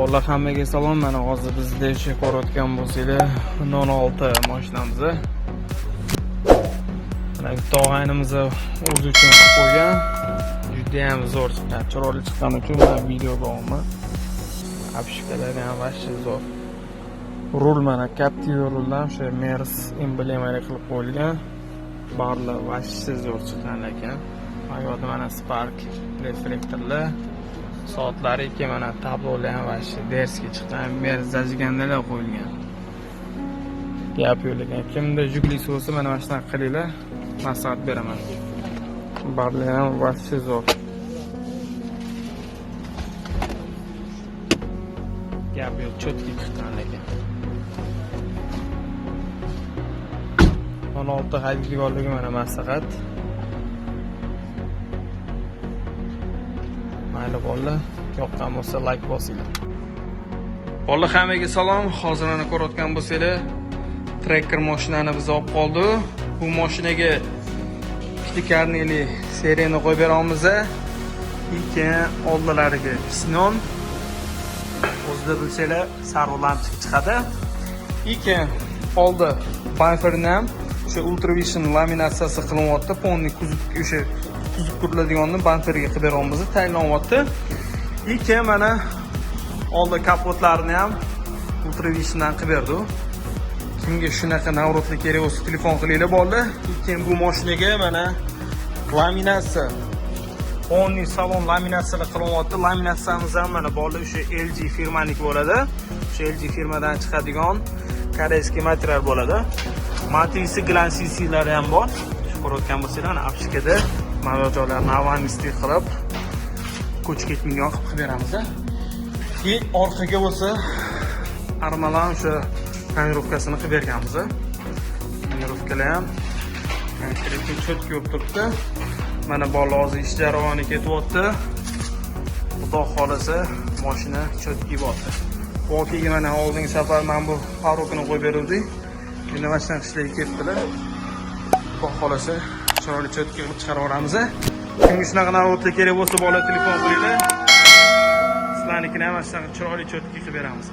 Bolalar hammaga salom. Mana hozir bizda ish ko'rayotgan bo'lsanglar 16 mashinamiz. Mana bitta og'aynimiz o'zi uchun qilib qo'ygan. Juda ham zo'r chiqqan. Chiroyli chiqqani uchun men videoga olman. Apishkalari ham vashchi zo'r. Rul mana Captiva ruldan o'sha Mers emblemali qilib qo'yilgan. Barlar vashchi zo'r chiqqan ekan. Ayoqda mana Spark reflektorlar. Soatlari ikki mana tablolar ham vashchi derski chiqqan. Mers zajigandalar qo'yilgan. Gap yo'q ekan. Kimda jugli bo'lsa mana mana shunaqa qilinglar. Maslahat beraman. Barlar ham vashchi zo'r. Gap yo'q, chotki chiqqan ekan. 16 haydaydiganligi mana maslahat. Mayli bolalar, yoqqan bo'lsa like bosinglar. Bolalar hammaga salom. Hozir mana ko'rayotgan bo'lsanglar, tracker mashinani biz olib qoldi. Bu mashinaga pitikarnili seriyani qo'yib beramiz. Keyin oldilariga piston. O'zida bilsanglar, sarg'u lampochka chiqadi. Keyin oldi bumperni ham o'sha ultravision laminatsiyasi qilinyapti. Ponni kuzib o'sha tuzib turiladiganni bumperga qilib beramiz, tayinlanyapti. Keyin mana oldi kapotlarini ham ultravisiondan qilib berdi. Kimga shunaqa navrotlik kerak bo'lsa telefon qilinglar bolalar. Keyin bu mashinaga mana laminatsiya Ponni salon laminatsiyalar qilinyapti. Laminatsiyamiz ham mana bolalar o'sha LG firmaniki bo'ladi. O'sha LG firmadan chiqadigan koreyskiy material bo'ladi. Matrisi glansisiylari ham bor. Ko'rayotgan bo'lsanglar, mana apshikada mana joylarni avanistik qilib ko'chib ketmagan qilib beramiz. Keyin orqaga bo'lsa armalan o'sha tonirovkasini qilib berganmiz. Tonirovkalar ham konkretni chotki bo'lib turibdi. Mana bolalar hozir ish jarayoni ketyapti. Xudo xolasa mashina chotki bo'ldi. Voqega mana oldingi safar men bu parokini qo'yib beruvdik. Endi mana shunday ishlarga ketdilar. Xudo xolasa chiroyli chotki qilib chiqarib olamiz. Kimga shunaqa navrotlik kerak bo'lsa, bola telefon qilinglar. Sizlarnikini ham mana shunaqa chiroyli chotki qilib beramiz.